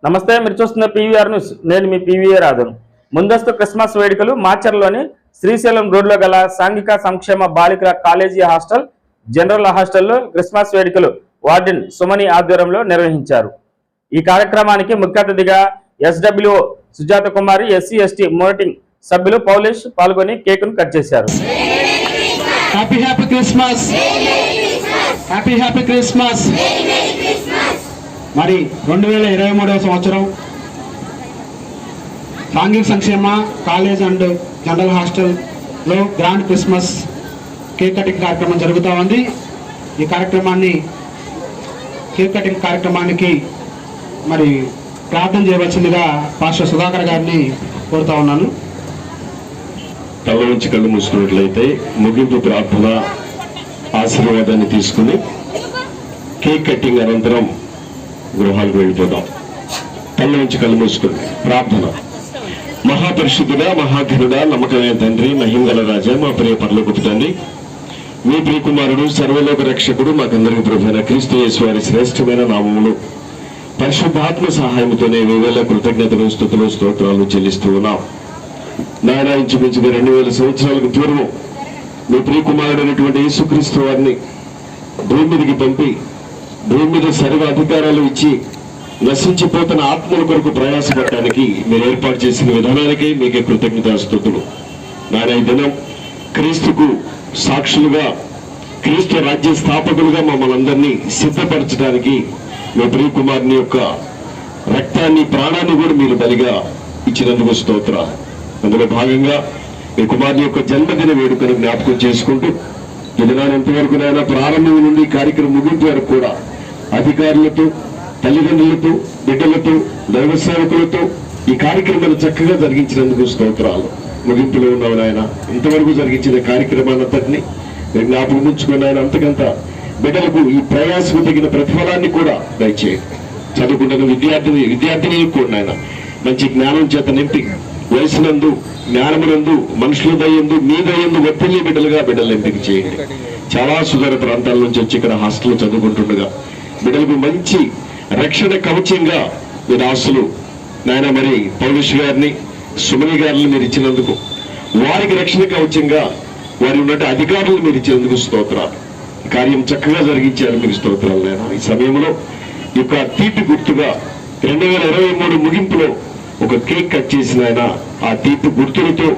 నమస్తే, మీరు చూస్తున్న పీవీఆర్ న్యూస్. నేను మీ పీవీఆర్ రాధన్. ముందస్తు క్రిస్మస్ వేడుకలు మాచర్లోని శ్రీశైలం రోడ్లో గల సాంఘిక సంక్షేమ బాలికల కాలేజీ హాస్టల్ జనరల్ హాస్టల్లో క్రిస్మస్ వేడుకలు వార్డెన్ సుమని ఆధ్వర్యంలో నిర్వహించారు. ఈ కార్యక్రమానికి ముఖ్య అతిథిగా ఎస్డబ్ల్యూఓ సుజాత కుమారి, ఎస్సీ ఎస్టీ మోనిటరింగ్ సభ్యులు పౌలేష్ పాల్గొని కేకును కట్ చేశారు. మరి 2023 సంవత్సరం సాంఘిక సంక్షేమ కాలేజ్ అండ్ జనరల్ హాస్టల్లో గ్రాండ్ క్రిస్మస్ కేక్ కటింగ్ కార్యక్రమం జరుగుతూ ఉంది. ఈ కేక్ కటింగ్ కార్యక్రమానికి మరి ప్రార్థన చేయవలసిందిగా పాస్టర్ సుధాకర్ గారిని కోరుతా ఉన్నాను. కళ్ళ నుంచి కళ్ళు మూసుకున్నట్లయితే ముగింపు ప్రార్థన ఆశీర్వాదాన్ని తీసుకుని కేక్ కటింగ్ అనంతరం గృహాలకు వెళ్ళిపోదాం. కళ్ళ నుంచి కళ్ళు మూసుకుని ప్రార్థన. మహాపరిశుద్ధుడా, మహాఘనుడా, నమ్మకమైన తండ్రి, మహిమగల రాజా, మా ప్రియ పరలోకపు తండ్రి, మీ ప్రియకుమారుడు సర్వలోక రక్షకుడు మాకందరికి ప్రభువైన క్రీస్తు యేసు వారి శ్రేష్టమైన నామములో పరిశుద్ధాత్మ సహాయంతోనే వేవేల కృతజ్ఞతలు, స్తుతులు, స్తోత్రాలు చెల్లిస్తూ ఉన్నాం. నాయన, ఇంచుమించుగా 2000 సంవత్సరాలకు పూర్వం మీ ప్రియకుమారుడు అయినటువంటి యేసుక్రీస్తు వారిని భూమి మీదకి పంపి భూమి మీద సర్వ అధికారాలు ఇచ్చి నశించిపోతున్న ఆత్మల కొరకు ప్రయాసపడటానికి మీరు ఏర్పాటు చేసిన విధానానికి మీకే కృతజ్ఞతాస్తుతులు. నాయన, ఈ దినం క్రీస్తుకు సాక్షులుగా, క్రీస్తు రాజ్య స్థాపకులుగా మమ్మల్ని అందరినీ సిద్ధపరచడానికి మీ ప్రియకుమారుని యొక్క రక్తాన్ని, ప్రాణాన్ని కూడా మీరు బలిగా ఇచ్చినందుకు స్తోత్రాలు. అందులో భాగంగా మీ కుమారుని యొక్క జన్మదిన వేడుకను జ్ఞాపకం చేసుకుంటూ ఈ దినాన్ని ఎంతవరకు నాయన ప్రారంభం నుండి కార్యక్రమం ముగింపు వరకు కూడా అధికారులతో, తల్లిదండ్రులతో, బిడ్డలతో, దైవ సేవకులతో ఈ కార్యక్రమాన్ని చక్కగా జరిగించినందుకు స్తోత్రాలు. ముగింపులో ఉన్నావు నాయన, ఇంతవరకు జరిగించిన కార్యక్రమాన్నంతటినీ మీరు జ్ఞాపకం ఉంచుకుని ఆయన అంతకంత బిడ్డలకు ఈ ప్రయాసకు తగిన ప్రతిఫలాన్ని కూడా దయచేయండి. చదువుకుంటున్న విద్యార్థిని కూడా నాయన మంచి జ్ఞానం చేత నింపి వయసునందు, జ్ఞానమునందు, మనుషుల దయందు, మీ దయందు ఒత్తిడి బిడ్డలుగా బిడ్డలు ఎంపిక చేయండి. చాలా సుదూర ప్రాంతాల నుంచి వచ్చి ఇక్కడ హాస్టల్లో చదువుకుంటుండగా బిడ్డలకు మంచి రక్షణ కవచంగా మీ దాసులు నాయన మరి పౌలేష్ గారిని, సుమని గారిని మీరు ఇచ్చినందుకు, వారికి రక్షణ కవచంగా వారి ఉన్నట్టు అధికారులు మీరు ఇచ్చినందుకు స్తోత్రాలు. కార్యం చక్కగా జరిగించారు, మీకు స్తోత్రాలు నాయన. ఈ సమయంలో ఈ యొక్క తీపి గుర్తుగా 2023 ముగింపులో ఒక కేక్ కట్ చేసిన ఆయన ఆ తీపి గుర్తులతో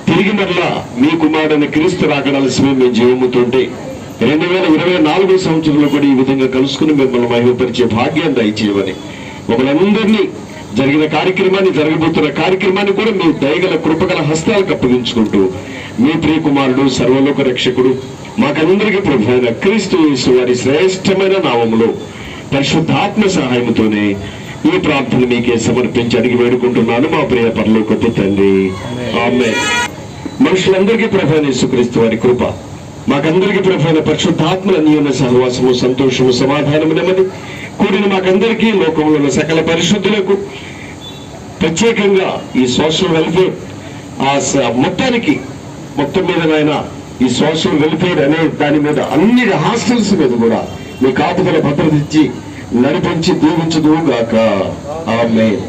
తిరిగి మరలా మీ కుమారుడైన క్రీస్తు రాకడాల్సిమే మేము జీవముతుంటే 2024 సంవత్సరంలో కూడా ఈ విధంగా కలుసుకుని మిమ్మల్ని మహిమపరిచే భాగ్యాన్ని దయచేయమని మమ్మల్ని అందరినీ జరిగిన కార్యక్రమాన్ని, జరగబోతున్న కార్యక్రమాన్ని కూడా మీ దయగల కృపగల హస్తాలకు అప్పగించుకుంటూ మీ ప్రియ కుమారుడు సర్వలోక రక్షకుడు మాకందరికీ ప్రభువైన క్రీస్తు యేసు వారి శ్రేష్టమైన నామములో పరిశుద్ధాత్మ సహాయంతోనే ఈ ప్రార్థన మీకే సమర్పించి అడిగి వేడుకుంటున్నాను మా ప్రియ పరలోకపు తండ్రి, ఆమేన్. మనుషులందరికీ ప్రభువైన యేసుక్రీస్తు వారి కృప, మాకందరికీ ప్రభువైన పరిశుద్ధాత్మల అన్యోన్య సహవాసము, సంతోషము, సమాధానము నెమ్మది కూడిన మాకందరికీ, లోకంలో ఉన్న సకల పరిశుద్ధులకు, ప్రత్యేకంగా ఈ సోషల్ వెల్ఫేర్ మొత్తం మీద నాయన ఈ సోషల్ వెల్ఫేర్ అనే దాని మీద అన్ని హాస్టల్స్ మీద కూడా మీ కాపుదల భద్రత ఇచ్చి నడిపించి దీవించుదు గాక. ఆమేన్.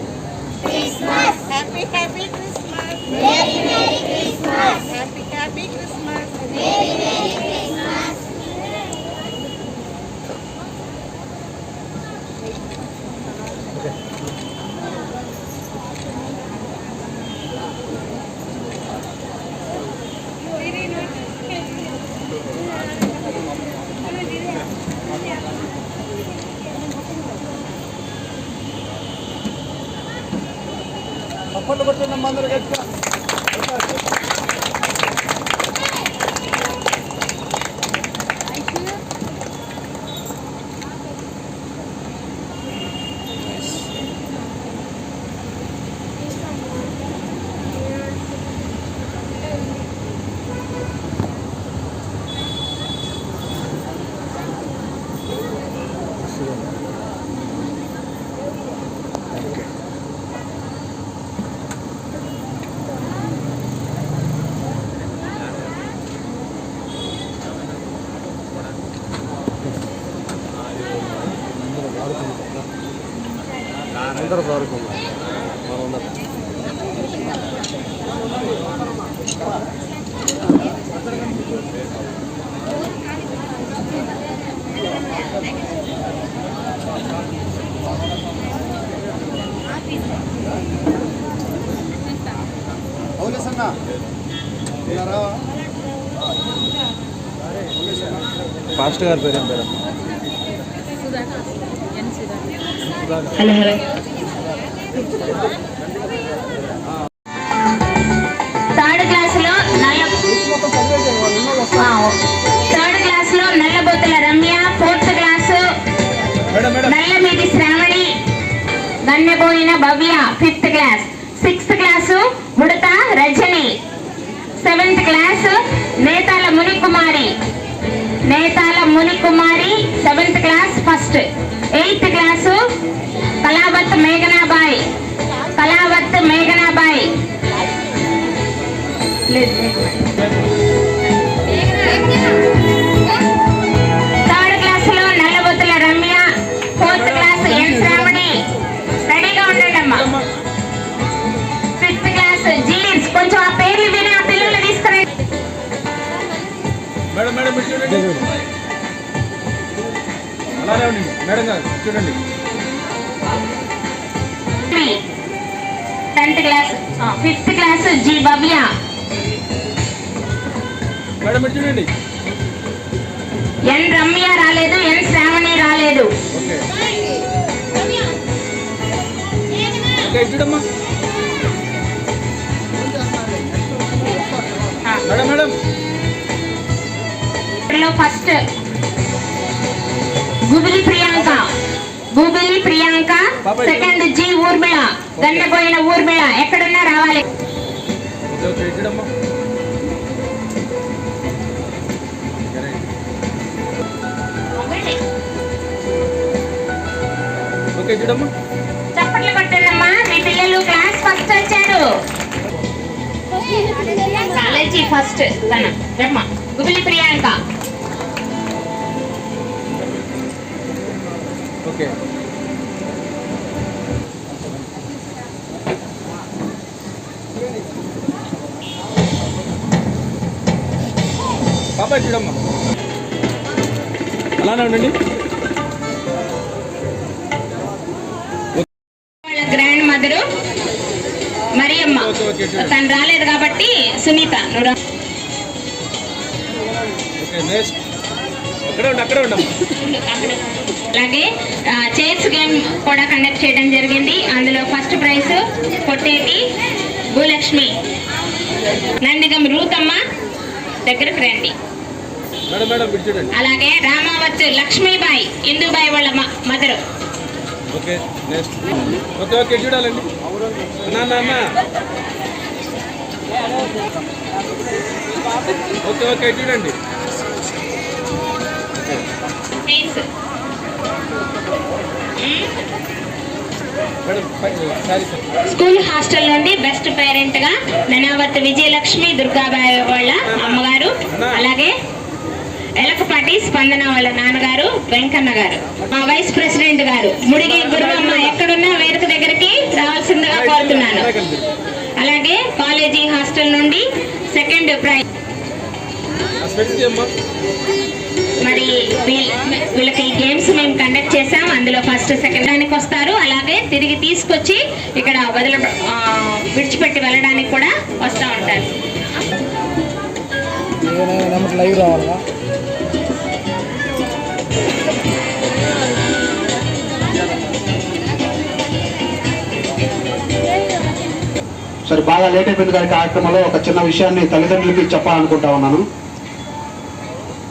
అప్పట్లో కొట్టిన అందరూ గట్టిగా ఫాస్ట్ గారి పేరు ఏం పేరు? హలో హలో థర్డ్ క్లాసులో Nallabothula Ramya, fourth class Nallamidi Sravani, Gannepoyina Bhavya, fifth class. Sixth class Udatha Rajani, seventh class Netala Munikumari, seventh class first. Eighth class Kalavath Meghanabai. Third క్లాసులో Nallabothula Ramya, fourth class N Sravani. రెడీగా ఉండండి అమ్మా. ఫిఫ్త్ క్లాస్ జీన్స్. కొంచెం ఆ పేర్లు విని ఆ పిల్లలు తీసుకురండి. మేడం మేడం మీరు చూడండి, అలానే ఉండండి మేడం గారు చూడండి. 10th class, 5th class G Bhavya. Madam మీరు చూడండి. ఎన్ రమ్య రాలేదు, ఎన్ శ్రావణి రాలేదు. ఓకే ఓకే చూడమ్మా madam madam. First Gubili Priyanka, second G Urmila, Gannepoyina Urmila. ఎక్కడున్నా రావాలి. ఓకే చూడమ్మా. ఓకే చూడమ్మా. చప్పట్లు కొట్టండమ్మా, మీ పిల్లలు క్లాస్ ఫస్ట్ వచ్చారు. కాలేజీ ఫస్ట్ తన రమ్మ గుబిలి ప్రియాంక. ఓకే బాబాయ్ చూడమ్మా, అలానే ఉండండి. Grand mother Mariyamma. తను రాలేదు కాబట్టి సునీత నువ్వు. ఓకే నెక్స్ట్ అక్కడే ఉండమ్మా. అలాగే చైర్స్ గేమ్ కూడా కండక్ట్ చేయడం జరిగింది. అందులో ఫస్ట్ ప్రైజ్ కొట్టేటి భూలక్ష్మి. నందిగం రూతమ్మ దగ్గరకు రండి. మేడం మేడం మీరు చూడండి. అలాగే రామావత్ లక్ష్మీబాయి, ఇందుబాయి వాళ్ళ mother. Okay next. Okay okay చూడాలండి. నాన్న ఓకే ఓకే చూడండి. స్కూల్ హాస్టల్ నుండి బెస్ట్ పేరెంట్ గా నెనావత్ విజయలక్ష్మి దుర్గాబాయి వాళ్ళ అమ్మగారు, అలాగే ఎలకపాటి స్పందన వాళ్ళ నాన్నగారు వెంకన్న గారు, మా వైస్ ప్రెసిడెంట్ గారు ముడిగి గురువమ్మ. ఎక్కడున్నా వేదిక దగ్గరికి రావాల్సిందిగా కోరుతున్నాను. అలాగే కాలేజీ హాస్టల్ నుండి సెకండ్ ప్రైజ్. మరి వీళ్ళకి గేమ్స్ మేము కండక్ట్ చేసాం. అందులో ఫస్ట్ సెకండ్ దానికి వస్తారు. అలాగే తిరిగి తీసుకొచ్చి ఇక్కడ విడిచిపెట్టి వెళ్ళడానికి కూడా వస్తూ ఉంటారు. లైవ్ రావాలా? సరే, బాగా లేట్ అయిపోయింది కానీ కార్యక్రమంలో ఒక చిన్న విషయాన్ని తల్లిదండ్రులకి చెప్పాలనుకుంటా ఉన్నాను.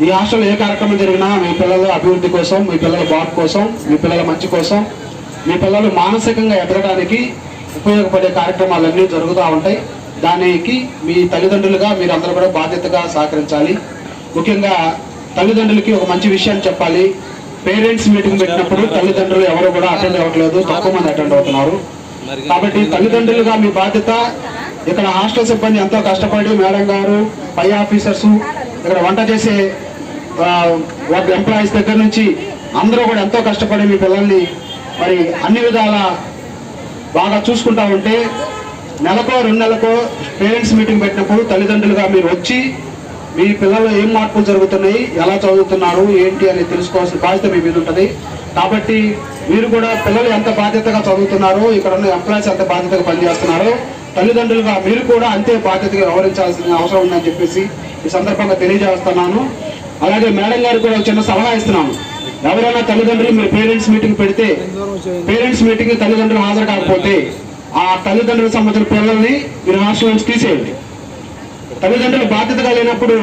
ఈ హాస్టల్లో ఏ కార్యక్రమం జరిగినా మీ పిల్లల అభివృద్ధి కోసం, మీ పిల్లల బాగు కోసం, మీ పిల్లల మంచి కోసం, మీ పిల్లలు మానసికంగా ఎదగడానికి ఉపయోగపడే కార్యక్రమాలన్నీ జరుగుతూ ఉంటాయి. దానికి మీ తల్లిదండ్రులుగా మీరందరూ కూడా బాధ్యతగా సహకరించాలి. ముఖ్యంగా తల్లిదండ్రులకి ఒక మంచి విషయాన్ని చెప్పాలి. పేరెంట్స్ మీటింగ్ పెట్టినప్పుడు తల్లిదండ్రులు ఎవరు కూడా అటెండ్ అవ్వట్లేదు, తక్కువ మంది అటెండ్ అవుతున్నారు. కాబట్టి తల్లిదండ్రులుగా మీ బాధ్యత. ఇక్కడ హాస్టల్ సిబ్బంది ఎంతో కష్టపడి మేడం గారు, పై ఆఫీసర్స్, ఇక్కడ వంట చేసే ఎంప్లాయీస్ దగ్గర నుంచి అందరూ కూడా ఎంతో కష్టపడి మీ పిల్లల్ని మరి అన్ని విధాల బాగా చూసుకుంటా ఉంటే నెలకో 2 నెలలకో పేరెంట్స్ మీటింగ్ పెట్టినప్పుడు తల్లిదండ్రులుగా మీరు వచ్చి మీ పిల్లలు ఏం మార్పులు జరుగుతున్నాయి, ఎలా చదువుతున్నారు, ఏంటి అని తెలుసుకోవాల్సిన బాధ్యత మీ మీద ఉంటుంది. కాబట్టి మీరు కూడా పిల్లలు ఎంత బాధ్యతగా చదువుతున్నారో, ఇక్కడ ఉన్న ఎంప్లాయీస్ ఎంత బాధ్యతగా పనిచేస్తున్నారో, తల్లిదండ్రులుగా మీరు కూడా అంతే బాధ్యతగా వ్యవహరించాల్సిన అవసరం ఉందని చెప్పేసి ఈ సందర్భంగా తెలియజేస్తున్నాను. అలాగే మేడం గారికి కూడా చిన్న సలహా ఇస్తున్నాను. ఎవరైనా తల్లిదండ్రులు మీరు పేరెంట్స్ మీటింగ్ పెడితే, పేరెంట్స్ మీటింగ్ తల్లిదండ్రులు హాజరు కాకపోతే ఆ తల్లిదండ్రులకు సంబంధించిన పిల్లల్ని మీరు హాస్టల్ నుంచి తీసేయండి. తల్లిదండ్రులు బాధ్యతగా లేనప్పుడు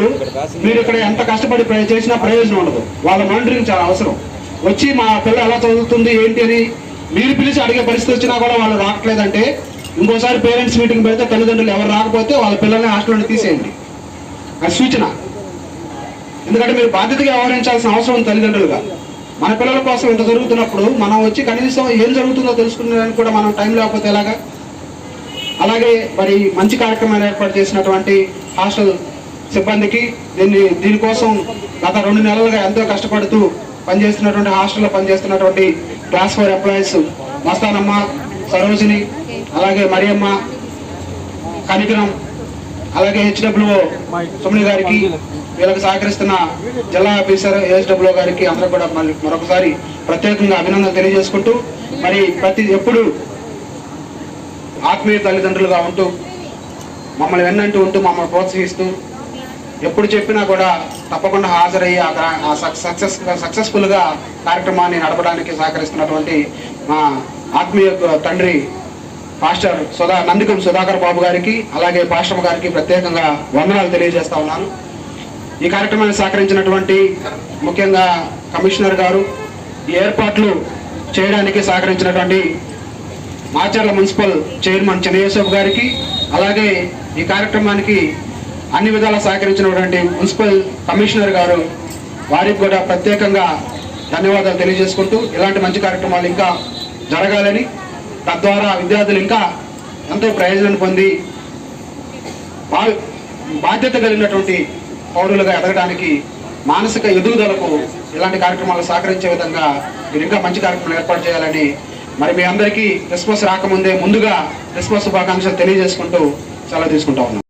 మీరు ఇక్కడ ఎంత కష్టపడి చేసినా ప్రయోజనం ఉండదు. వాళ్ళ మానిటరింగ్ చాలా అవసరం. వచ్చి మా పిల్ల ఎలా చదువుతుంది ఏంటి అని మీరు పిలిచి అడిగే పరిస్థితి వచ్చినా కూడా వాళ్ళు రావట్లేదంటే ఇంకోసారి పేరెంట్స్ మీటింగ్ పెడితే తల్లిదండ్రులు ఎవరు రాకపోతే వాళ్ళ పిల్లల్ని హాస్టల్ నుండి తీసేయండి. అది సూచన. ఎందుకంటే మీరు బాధ్యతగా వ్యవహరించాల్సిన అవసరం ఉంది తల్లిదండ్రులుగా. మన పిల్లల కోసం ఇంత జరుగుతున్నప్పుడు మనం వచ్చి కనీసం ఏం జరుగుతుందో తెలుసుకునేదానికి కూడా మనం టైం లేకపోతే ఎలాగా? అలాగే మరి మంచి కార్యక్రమాలు ఏర్పాటు చేసినటువంటి హాస్టల్ సిబ్బందికి దీనికోసం గత 2 నెలలుగా ఎంతో కష్టపడుతూ పనిచేస్తున్నటువంటి హాస్టల్లో పనిచేస్తున్నటువంటి క్లాస్ 4 ఎంప్లాయీస్ మస్తానమ్మ, సరోజిని, అలాగే మరియమ్మ, కనికరం, అలాగే హెచ్డబ్ల్యూఓ సుమని గారికి, వీళ్ళకి సహకరిస్తున్న జిల్లా ఆఫీసర్ ఏఎస్డబ్ల్యూఓ గారికి అందరూ కూడా మరొకసారి ప్రత్యేకంగా అభినందనలు తెలియజేసుకుంటూ మరి ఎప్పుడు ఆత్మీయ తల్లిదండ్రులుగా ఉంటూ మమ్మల్ని వెన్నంటూ ఉంటూ మమ్మల్ని ప్రోత్సహిస్తూ ఎప్పుడు చెప్పినా కూడా తప్పకుండా హాజరయ్యి సక్సెస్ఫుల్గా కార్యక్రమాన్ని నడపడానికి సహకరిస్తున్నటువంటి మా ఆత్మీయ తండ్రి పాస్టర్ నందికం సుధాకర్ బాబు గారికి, అలాగే పాస్టర్ గారికి ప్రత్యేకంగా వందనాలు తెలియజేస్తా ఉన్నాను. ఈ కార్యక్రమాన్ని సహకరించినటువంటి ముఖ్యంగా కమిషనర్ గారు, ఈ ఏర్పాట్లు చేయడానికి సహకరించినటువంటి మాచర్ల మున్సిపల్ చైర్మన్ చెన్నయేశ్వర్ గారికి, అలాగే ఈ కార్యక్రమానికి అన్ని విధాలా సహకరించినటువంటి మున్సిపల్ కమిషనర్ గారు వారికి కూడా ప్రత్యేకంగా ధన్యవాదాలు తెలియజేసుకుంటూ ఇలాంటి మంచి కార్యక్రమాలు ఇంకా జరగాలని, తద్వారా విద్యార్థులు ఇంకా ఎంతో ప్రయోజనం పొంది బాధ్యత కలిగినటువంటి పౌరులుగా ఎదగడానికి, మానసిక ఎదుగుదలకు ఇలాంటి కార్యక్రమాలు సహకరించే విధంగా మీరు ఇంకా మంచి కార్యక్రమాలు ఏర్పాటు చేయాలని మరి మీ అందరికీ క్రిస్మస్ రాకముందే ముందుగా క్రిస్మస్ శుభాకాంక్షలు తెలియజేసుకుంటూ సెలవు తీసుకుంటా ఉన్నాం.